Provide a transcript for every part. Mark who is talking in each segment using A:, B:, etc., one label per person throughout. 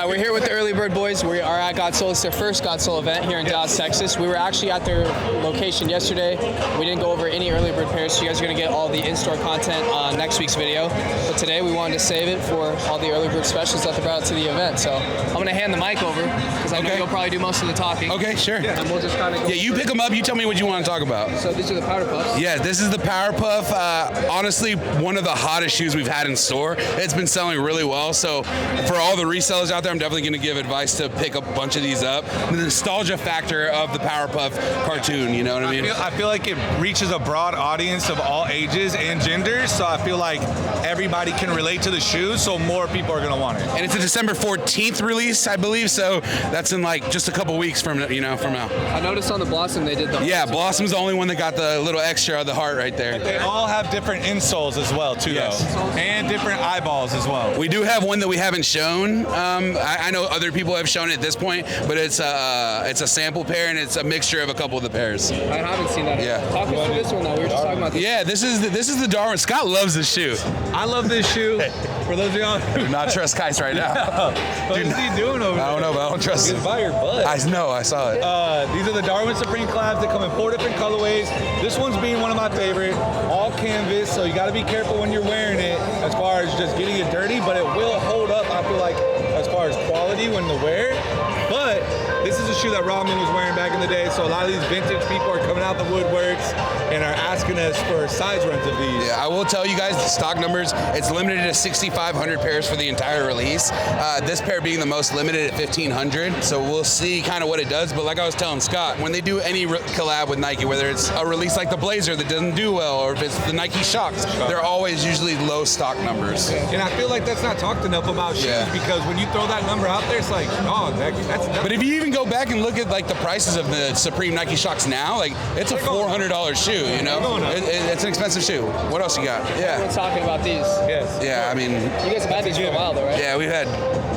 A: We're here with the Early Bird Boys. We are at God Soul. It's their first God Soul event here in Dallas, Texas. We were actually at their location yesterday. We didn't go over any Early Bird pairs, so you guys are going to get all the in-store content on next week's video. But today we wanted to save it for all the Early Bird specials that they're brought to the event. So I'm going to hand the mic over because I know you'll probably do most of the talking.
B: Okay, sure.
A: And we'll just kind of go
B: you pick them up. You tell me what you want to talk about.
A: So these are the Powder Puffs.
B: Yeah, this is the Power Puff. Honestly, one of the hottest shoes we've had in store. It's been selling really well. So for all the resellers out there, I'm definitely going to give advice to pick a bunch of these up. The nostalgia factor of the Power Puff cartoon, you know what I mean?
C: I feel like it reaches a broad audience of all ages and genders, so I feel like everybody can relate to the shoes, so more people are going to want it.
B: And it's a December 14th release, I believe, so that's in like just a couple weeks from now.
A: I noticed on the Blossom they did the...
B: Yeah, Blossom's the only one that got the little extra of the heart right there.
C: They all have different insoles as well, too, though. And different eyeballs as well.
B: We do have one that we haven't shown. I know other people have shown it at this point, but it's a sample pair and it's a mixture of a couple of the pairs.
A: I haven't seen that.
B: Yeah.
A: Talk us through this one though. We were just talking about this.
B: Yeah, this is the Darwin. Scott loves this shoe.
C: I love this shoe. For those of y'all
B: Do not trust Kais right now.
C: What is he doing over there?
B: I don't know, but I don't trust him.
C: He's by your butt.
B: I know, I saw it.
C: These are the Darwin Supreme collabs. They come in 4 different colorways. This one's being one of my favorite. All canvas, so you got to be careful when you're wearing it as far as just getting it dirty, but it will hold up, I feel like, as far as quality when to wear. But this is a shoe that Rodman was wearing back in the day, so a lot of these vintage people are coming out the woodworks and are asking us for size runs of these.
B: Yeah, I will tell you guys the stock numbers. It's limited to 6,500 pairs for the entire release. This pair being the most limited at 1,500. So we'll see kind of what it does. But like I was telling Scott, when they do any collab with Nike, whether it's a release like the Blazer that doesn't do well, or if it's the Nike Shocks, they're always usually low stock numbers.
C: And I feel like that's not talked enough about shoes because when you throw that number out there, it's like, oh, that's
B: But if you even go back and look at like the prices of the Supreme Nike Shocks now, like it's a $400 shoe, you know? It's an expensive shoe. What else you got? Yeah.
A: Everyone's talking about these.
C: Yes.
B: Yeah, I mean.
A: You guys have had these for a while though, right?
B: Yeah, we've had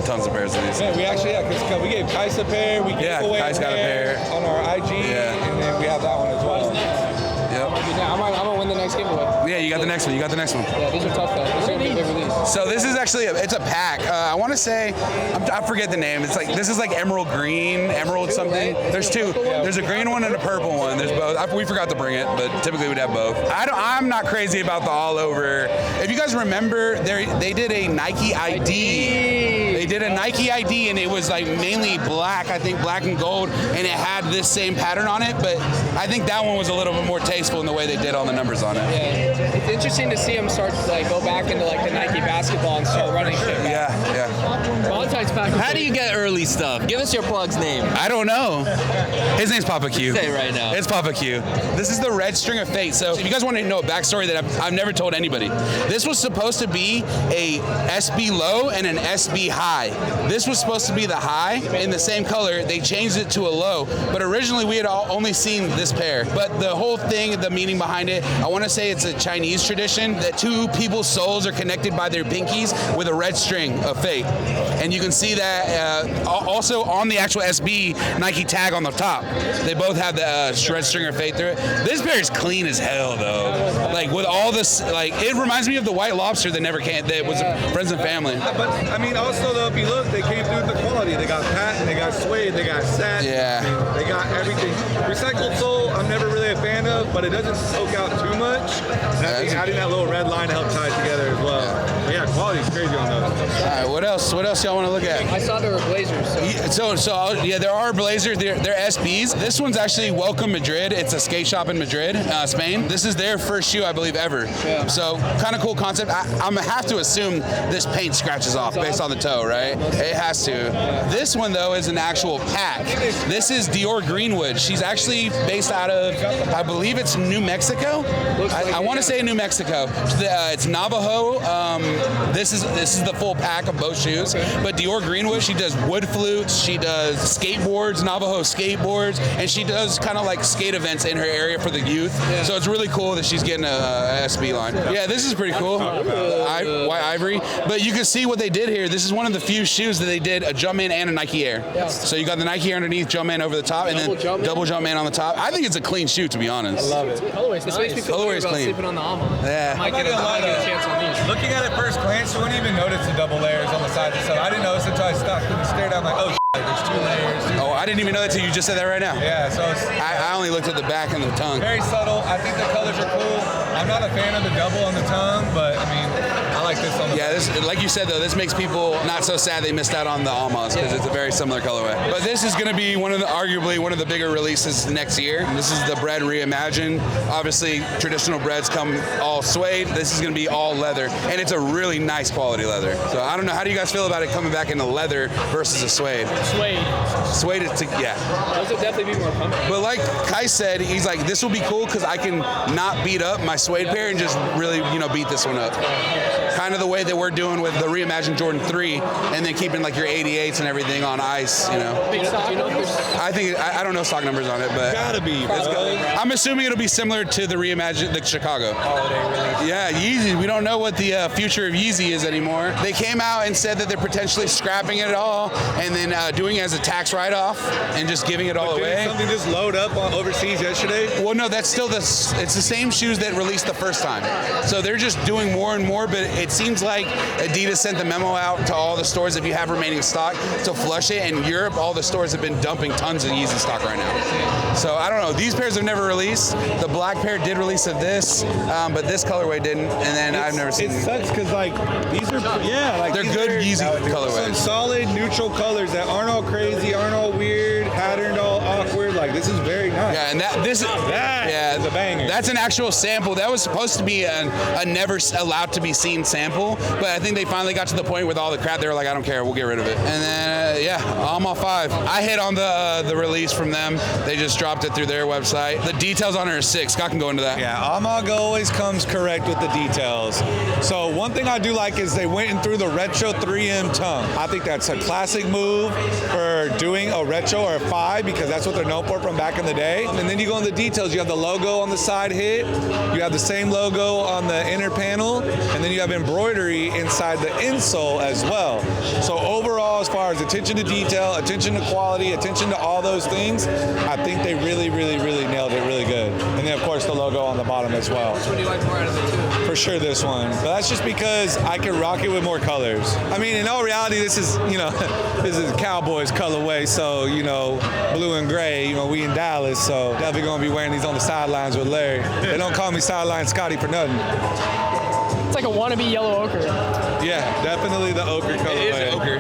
B: tons of pairs of these.
C: Yeah, we actually, because we gave Kais a pair, we gave away
B: Kais got a pair
C: on our IG, and then we have that one as well.
B: Yep.
A: I'm gonna win the next giveaway.
B: Yeah, you got the next one.
A: Yeah, these are tough though. These are gonna be a big release.
B: So this is actually it's a pack. I want to say I forget the name. It's like this is like emerald green, emerald something. There's two. There's a green one and a purple one. There's both. We forgot to bring it, but typically we'd have both. I'm not crazy about the all over. If you guys remember, they did a Nike ID. They did a Nike ID and it was like mainly black. I think black and gold, and it had this same pattern on it. But I think that one was a little bit more tasteful in the way they did all the numbers on it.
A: Yeah, it's interesting to see them start to like go back into like the Nike basketball and start running shit back.
B: Yeah.
A: Valentine's pack.
D: How do you get early stuff? Give us your plug's name.
B: I don't know. His name's Papa Q.
D: Say it right now.
B: It's Papa Q. This is the red string of fate. So if you guys want to know a backstory that I've never told anybody, this was supposed to be a SB low and an SB high. This was supposed to be the high in the same color. They changed it to a low, but originally we had only seen this pair. But the whole thing, the meaning behind it, I want to say it's a Chinese tradition that two people's souls are connected by their pinkies with a red string of fate. And you can see that also on the actual SB Nike tag on the top. They both have the red string of fate through it. This pair is clean as hell though. Like with all this, like it reminds me of the white lobster that never came, that was friends and family.
C: But I mean, also though, if you look, they came through the quality. They got patent, they got suede, they got satin.
B: Yeah.
C: They got everything. Recycled sole, I'm never really a fan of, but it doesn't soak out too much. And I think adding that little red line to help tie it together as well. But yeah, quality's crazy on those.
B: All right, what else? What else y'all want to look at?
A: I saw there were Blazers.
B: So yeah, there are Blazers. They're SBs. This one's actually Welcome Madrid. It's a skate shop in Madrid, Spain. This is their first shoe, I believe, ever. Yeah. So kind of cool concept. I'm gonna have to assume this paint scratches off based on the toe, right? It has to. This one though is an actual pack. This is Dior Greenwood. She's actually based out of, I believe it's New Mexico. I want to say New Mexico. It's Navajo. This is the full pack of both shoes. But Dior Greenwood, she does wood flutes, she does skateboards, Navajo skateboards, and she does kind of like skate events in her area for the youth. Yeah. So it's really cool that she's getting a SB line. Yeah, this is pretty cool. White ivory. But you can see what they did here. This is one of the few shoes that they did a Jumpman Jumpman and a Nike Air.
A: Yeah.
B: So you got the Nike Air underneath, Jumpman over the top, and then double Jumpman on the top. I think it's a clean shoe, to be honest.
C: I love it.
A: Colorway's nice. This makes me feel
B: Colorway's
A: better about
B: clean.
A: sleeping on the Alma.
B: Yeah.
A: I might get a chance on these.
C: Looking at it first glance, you wouldn't even notice the double layers on the side. So I didn't notice until I stopped and stared down like, oh, there's 2 layers.
B: Oh, I didn't even know that till you just said that right now.
C: Yeah, so it's
B: I only looked at the back and the tongue.
C: very subtle. I think the colors are cool. I'm not a fan of the double on the tongue, but I mean, I like this on the
B: Yeah, this, like you said though, this makes people not so sad they missed out on the Almas because it's a very similar colorway. But this is going to be arguably one of the bigger releases next year. This is the bread reimagined. Obviously, traditional breads come all suede. This is going to be all leather, and it's a really nice quality leather. So I don't know, how do you guys feel about it coming back into leather versus a suede? Suede is yeah.
A: Those would definitely be more comfortable.
B: But like Kai said, he's like, this will be cool because I can not beat up my suede pair and just really, beat this one up. Kind of the way that we're doing with the reimagined Jordan 3, and then keeping like your 88s and everything on ice, I don't know stock numbers on it, but
C: gotta be.
B: I'm assuming it'll be similar to the reimagined, the Chicago. Yeah, Yeezy. We don't know what the future of Yeezy is anymore. They came out and said that they're potentially scrapping it all and then doing it as a tax write-off and just giving it all away.
C: Something just load up on overseas yesterday.
B: Well, no, that's still it's the same shoes that released the first time. So they're just doing more and more, but it seems like Adidas sent the memo out to all the stores if you have remaining stock to flush it. In Europe, all the stores have been dumping tons of Yeezy stock right now. So I don't know. These pairs have never released. The black pair did release of this, but this colorway didn't. And then I've never seen.
C: It sucks because these are
B: they're good Yeezy colorways.
C: Some solid neutral colors that aren't all crazy, aren't all weird, patterned, all awkward. Like this is very nice.
B: Yeah, and this is
C: a banger.
B: That's an actual sample. That was supposed to be a never allowed to be seen sample, but I think they finally got to the point with all the crap. They were like, I don't care, we'll get rid of it. And then Alma 5. I hit on the release from them. They just dropped it through their website. The details on it are sick. Scott can go into that.
C: Yeah, Alma always comes correct with the details. So one thing I do like is they went in through the retro 3M tongue. I think that's a classic move for doing a retro or a 5 because that's what they're known for from back in the day. And then you go in the details. You have the logo on the side hit. You have the same logo on the inner panel, and then you have embroidery inside the insole as well. So overall, as far as attention to detail, attention to quality, attention to all those things, I think they really, really, really nailed it really good. And then, of course, the logo on the bottom as well.
A: Which one do you like more out of the two?
C: For sure this one. But that's just because I can rock it with more colors. I mean, in all reality, this is, this is Cowboys colorway, so, blue and gray, we in Dallas, so definitely going to be wearing these on the sidelines with Larry. They don't call me Sideline Scotty for nothing.
E: It's like a wannabe yellow ochre.
C: Yeah, definitely the ochre colorway.
B: It is ochre.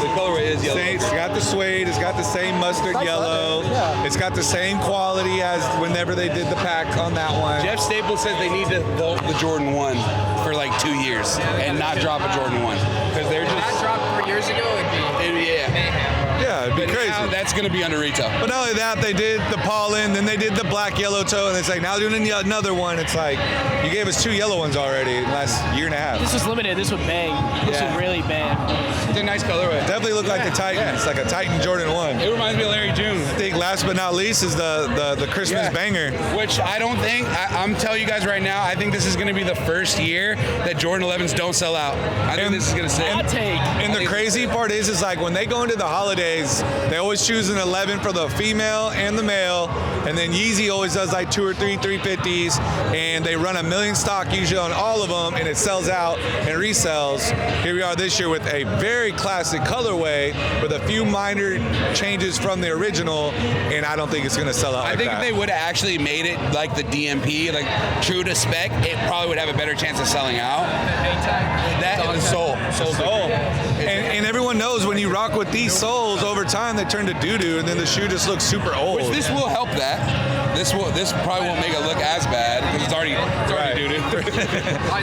B: The colorway is yellow.
C: It's got the suede. It's got the same mustard yellow.
E: Yeah.
C: It's got the same quality as whenever they did the pack on that one.
B: Jeff Staples says they need to vault the Jordan 1 for like 2 years and not drop a Jordan 1 because they're just.
A: If that dropped 3 years ago, it'd be mayhem.
C: Yeah, it'd be crazy.
B: Now that's going to be under retail.
C: But not only that, they did the pollen, then they did the black yellow toe, and it's like now doing another one. It's like you gave us 2 yellow ones already in the last year and a half.
E: This was limited. This would bang. This would really bang.
B: It's a nice colorway.
C: Definitely look like the Titan. It's like a Titan Jordan 1.
B: It reminds me of Larry June.
C: I think last but not least is the Christmas banger.
B: Which I don't think, I'm telling you guys right now, I think this is going to be the first year that Jordan 11s don't sell out. I think this is going to sit.
E: Hot take.
C: And the crazy part is like when they go into the holidays, they always choose an 11 for the female and the male, and then Yeezy always does like 2 or 3 350s, and they run 1 million stock usually on all of them, and it sells out and resells. Here we are this year with a very classic colorway with a few minor changes from the original, and I don't think it's going to sell out.
B: I think if they would have actually made it like the DMP, like true to spec, it probably would have a better chance of selling out. That and the sole.
C: And everyone knows when you rock with these soles over time, they turn to doo-doo, and then the shoe just looks super old.
B: Which this will help that. This probably won't make it look as bad because it's already doo-doo.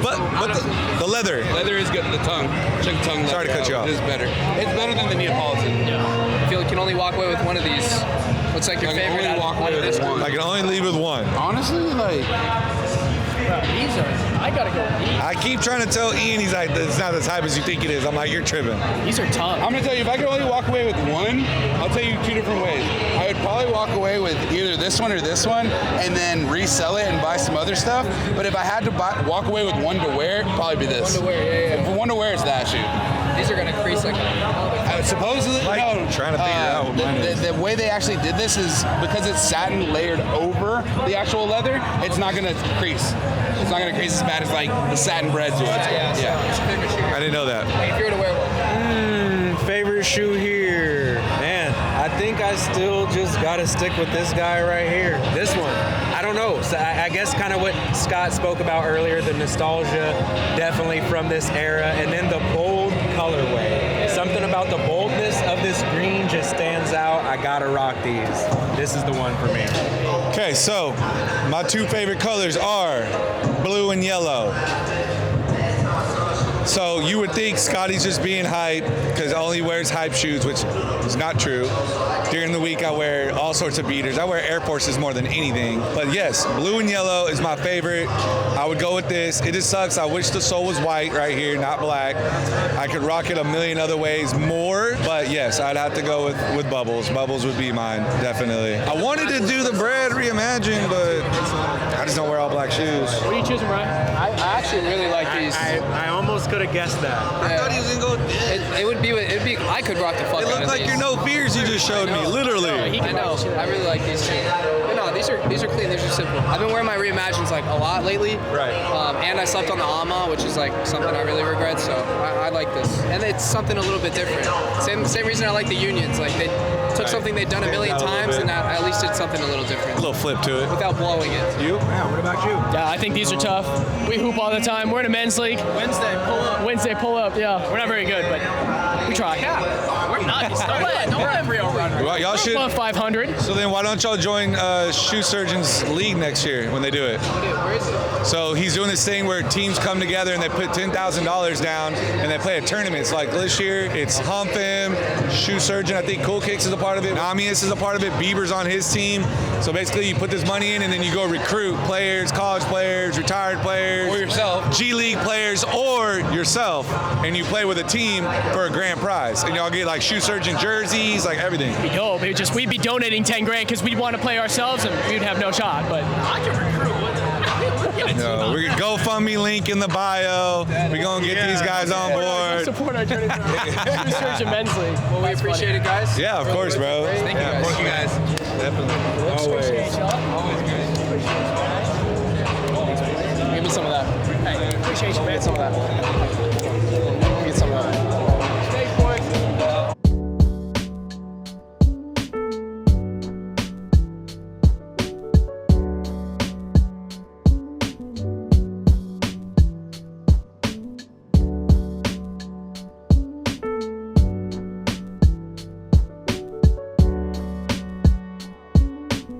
C: but the leather.
B: Leather is good. The tongue. Check the tongue leather.
C: Sorry to cut you off.
B: It is better. It's better than the Neapolitan.
A: I feel you can only walk away with one of these. What's like your
B: I can
A: favorite?
B: only walk away with one.
C: I can only leave with one.
B: Honestly, like.
E: These are, I gotta go with these.
C: I keep trying to tell Ian, he's like, it's not as hype as you think it is. I'm like, you're tripping.
E: These are tough.
B: I'm gonna tell you, if I could only walk away with one, I'll tell you 2 different ways. I would probably walk away with either this one or this one, and then resell it and buy some other stuff. But if I had to walk away with one to wear, it'd probably be this.
A: One to wear, yeah.
B: If one to wear, it's that shoe.
A: These are gonna crease like.
B: Supposedly, no.
C: Trying to figure out what mine is.
B: The way they actually did this is because it's satin layered over the actual leather. It's not gonna crease. It's not gonna crease as bad as like the satin breads would.
C: I didn't know that.
A: If you were to wear one.
F: Favorite shoe here, man. I think I still just gotta stick with this guy right here. This one. I don't know. So I guess kind of what Scott spoke about earlier, the nostalgia, definitely from this era, and then the bold colorway. Something about the boldness of this green just stands out. I gotta rock these. This is the one for me.
C: Okay, so my two favorite colors are blue and yellow. So you would think Scotty's just being hype because he only wears hype shoes, which is not true. During the week, I wear all sorts of beaters. I wear Air Forces more than anything. But yes, blue and yellow is my favorite. I would go with this. It just sucks. I wish the sole was white right here, not black. I could rock it a million other ways more. But yes, I'd have to go with Bubbles. Bubbles would be mine, definitely. I wanted to do the Bread Reimagine, but I just don't wear all black shoes.
E: What are you choosing, Ryan?
A: I actually really like these.
F: I almost could have guessed that.
C: I thought he was gonna go.
A: It would be. I could rock the fuck
C: It
A: out
C: looked
A: of
C: like
A: these.
C: your no fears you just showed me, literally.
A: I know. I really like these too. But no, these are clean. These are simple. I've been wearing my Reimagines like a lot lately.
C: Right.
A: And I slept on the Alma, which is like something I really regret. So I like this, and it's something a little bit different. Same reason I like the Unions. Like they took something they'd done a million
C: Stand out a little
A: times,
C: bit.
A: and at least did something a little different
C: A little flip to it.
A: without blowing it.
C: You?
F: Yeah, what about you?
E: Yeah, I think these are tough. We hoop all the time. We're in a men's league. Wednesday pull up. Yeah, we're not very good, but we try.
A: Yeah, we're nice. Don't let real run.
C: Well, y'all should.
E: Above 500.
C: So then why don't y'all join Shoe Surgeons League next year when they do it?
A: Where is it?
C: So he's doing this thing where teams come together and they put $10,000 down and they play a tournament. It's like this year, it's Hump Him, Shoe Surgeon, I think Cool Kicks is a part of it, Namius is a part of it, Bieber's on his team. So basically you put this money in and then you go recruit players, college players, retired players.
B: Or yourself.
C: G League players or yourself. And you play with a team for a grand prize. And y'all get like Shoe Surgeon jerseys, like everything.
E: Be dope. We'd be donating 10 grand because we'd want to play ourselves and we'd have no shot. But I can recruit.
C: No, we're gonna GoFundMe link in the bio. We're gonna get these guys on board.
E: Support our journey. Shoe Surgeon men's league.
A: Well, we appreciate it, guys.
C: Yeah, of course, bro.
A: Thank you, guys.
B: Thank you guys.
C: Definitely.
F: Always.
A: Give me some of that.
E: Hey, appreciate you, man.
A: Get some of that.